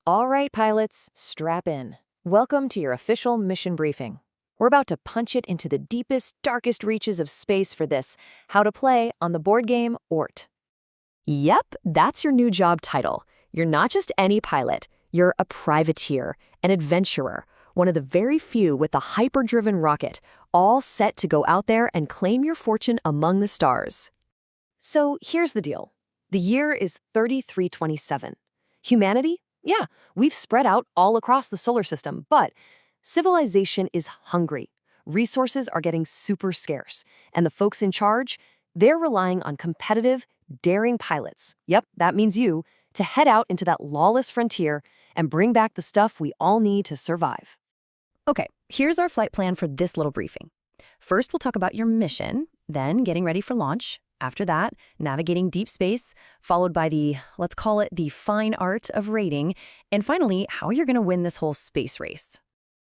All right, pilots, strap in. Welcome to your official mission briefing. We're about to punch it into the deepest, darkest reaches of space for this, how to play on the board game Oort. Yep, that's your new job title. You're not just any pilot. You're a privateer, an adventurer, one of the very few with a hyper-driven rocket, all set to go out there and claim your fortune among the stars. So here's the deal. The year is 3327. Humanity? Yeah, we've spread out all across the solar system, but civilization is hungry. Resources are getting super scarce, and the folks in charge, they're relying on competitive, daring pilots. Yep, that means you, to head out into that lawless frontier and bring back the stuff we all need to survive. Okay, here's our flight plan for this little briefing. First, we'll talk about your mission, then getting ready for launch. After that, navigating deep space, followed by let's call it the fine art of raiding, and finally, how you're going to win this whole space race.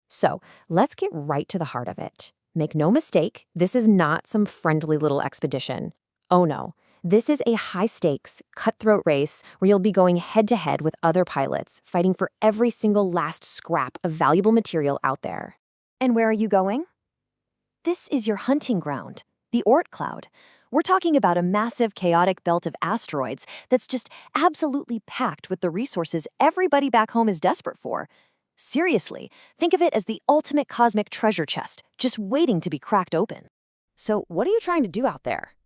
So let's get right to the heart of it. Make no mistake, this is not some friendly little expedition. Oh no, this is a high-stakes, cutthroat race where you'll be going head-to-head with other pilots, fighting for every single last scrap of valuable material out there. And where are you going? This is your hunting ground, the Oort cloud. We're talking about a massive, chaotic belt of asteroids that's just absolutely packed with the resources everybody back home is desperate for. Seriously, think of it as the ultimate cosmic treasure chest, just waiting to be cracked open. So what are you trying to do out there?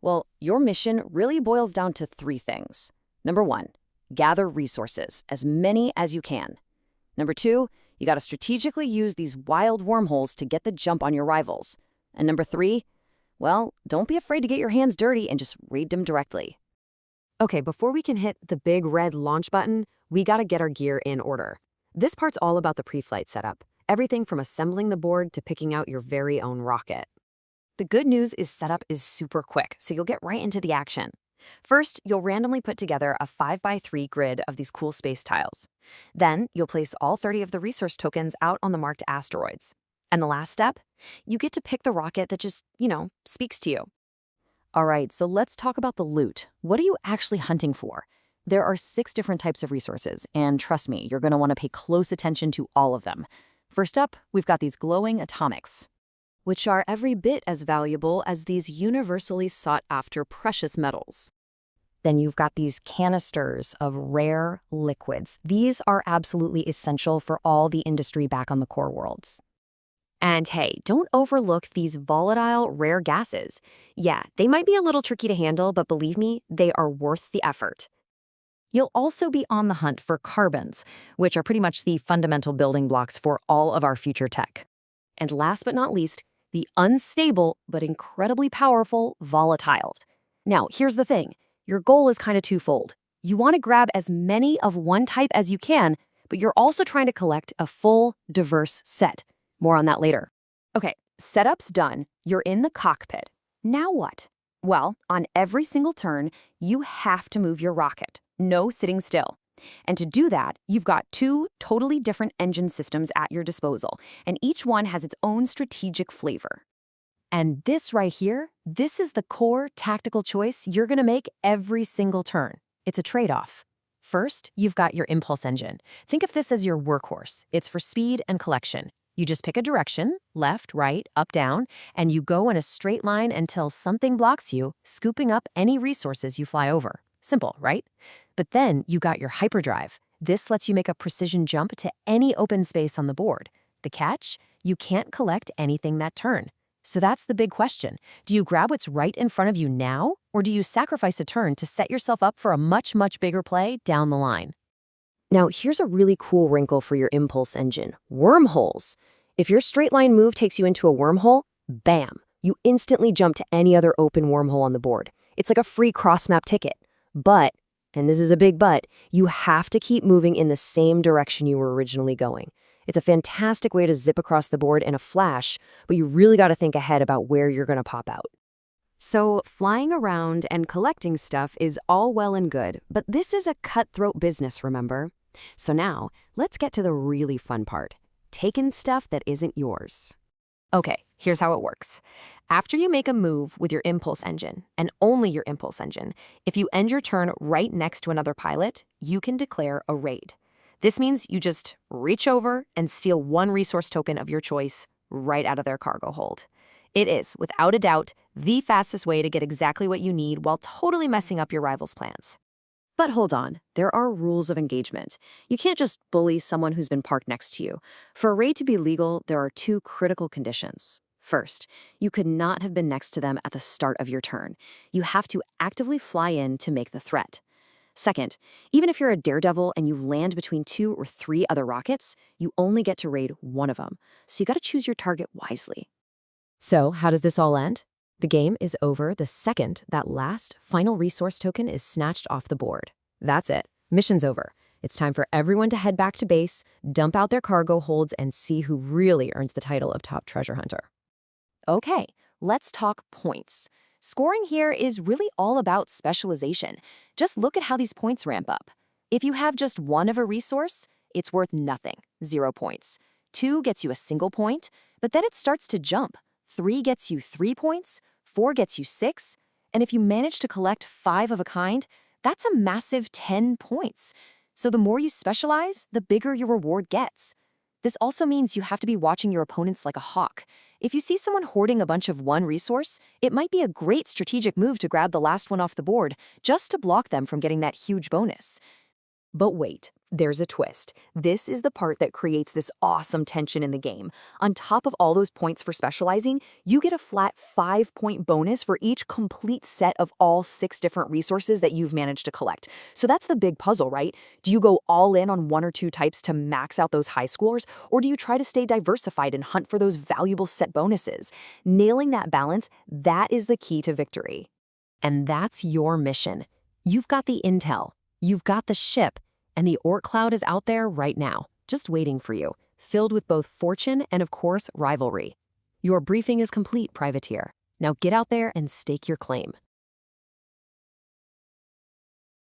Well, your mission really boils down to 3 things. Number 1, gather resources, as many as you can. Number 2, you got to strategically use these wild wormholes to get the jump on your rivals. And number 3, well, don't be afraid to get your hands dirty and just raid them directly. Okay, before we can hit the big red launch button, we gotta get our gear in order. This part's all about the pre-flight setup. Everything from assembling the board to picking out your very own rocket. The good news is setup is super quick, so you'll get right into the action. First, you'll randomly put together a 5x3 grid of these cool space tiles. Then, you'll place all 30 of the resource tokens out on the marked asteroids. And the last step? You get to pick the rocket that just, speaks to you. All right, so let's talk about the loot. What are you actually hunting for? There are 6 different types of resources, and trust me, you're going to want to pay close attention to all of them. First up, we've got these glowing atomics, which are every bit as valuable as these universally sought-after precious metals. Then you've got these canisters of rare liquids. These are absolutely essential for all the industry back on the core worlds. And hey, don't overlook these volatile, rare gases. Yeah, they might be a little tricky to handle, but believe me, they are worth the effort. You'll also be on the hunt for carbons, which are pretty much the fundamental building blocks for all of our future tech. And last but not least, the unstable but incredibly powerful volatiles. Now, here's the thing. Your goal is kind of twofold. You want to grab as many of one type as you can, but you're also trying to collect a full, diverse set. More on that later. Okay, setup's done. You're in the cockpit. Now what? Well, on every single turn, you have to move your rocket. No sitting still. And to do that, you've got 2 totally different engine systems at your disposal, and each one has its own strategic flavor. And this right here, this is the core tactical choice you're going to make every single turn. It's a trade-off. First, you've got your impulse engine. Think of this as your workhorse. It's for speed and collection. You just pick a direction, left, right, up, down, and you go in a straight line until something blocks you, scooping up any resources you fly over. Simple, right? But then you got your hyperdrive. This lets you make a precision jump to any open space on the board. The catch? You can't collect anything that turn. So that's the big question. Do you grab what's right in front of you now, or do you sacrifice a turn to set yourself up for a much, much bigger play down the line? Now, here's a really cool wrinkle for your impulse engine. Wormholes. If your straight line move takes you into a wormhole, bam, you instantly jump to any other open wormhole on the board. It's like a free cross-map ticket. But, and this is a big but, you have to keep moving in the same direction you were originally going. It's a fantastic way to zip across the board in a flash, but you really got to think ahead about where you're going to pop out. So, flying around and collecting stuff is all well and good, but this is a cutthroat business, remember? So now, let's get to the really fun part. Taking stuff that isn't yours. Okay, here's how it works. After you make a move with your impulse engine, and only your impulse engine, if you end your turn right next to another pilot, you can declare a raid. This means you just reach over and steal one resource token of your choice right out of their cargo hold. It is, without a doubt, the fastest way to get exactly what you need while totally messing up your rival's plans. But hold on, there are rules of engagement. You can't just bully someone who's been parked next to you. For a raid to be legal, there are two critical conditions. First, you could not have been next to them at the start of your turn. You have to actively fly in to make the threat. Second, even if you're a daredevil and you land between 2 or 3 other rockets, you only get to raid one of them. So you gotta choose your target wisely. So, how does this all end? The game is over the second that last final resource token is snatched off the board. That's it. Mission's over. It's time for everyone to head back to base, dump out their cargo holds, and see who really earns the title of top treasure hunter. Okay, let's talk points. Scoring here is really all about specialization. Just look at how these points ramp up. If you have just one of a resource, it's worth nothing, 0 points. 2 gets you a single point, but then it starts to jump. 3 gets you 3 points, 4 gets you 6, and if you manage to collect 5 of a kind, that's a massive 10 points. So the more you specialize, the bigger your reward gets. This also means you have to be watching your opponents like a hawk. If you see someone hoarding a bunch of one resource, it might be a great strategic move to grab the last one off the board, just to block them from getting that huge bonus. But wait, there's a twist. This is the part that creates this awesome tension in the game. On top of all those points for specializing, you get a flat 5-point bonus for each complete set of all 6 different resources that you've managed to collect. So that's the big puzzle, right? Do you go all in on 1 or 2 types to max out those high scores, or do you try to stay diversified and hunt for those valuable set bonuses? Nailing that balance, that is the key to victory. And that's your mission. You've got the intel, you've got the ship, and the Oort cloud is out there right now, just waiting for you, filled with both fortune and, of course, rivalry. Your briefing is complete, privateer. Now get out there and stake your claim.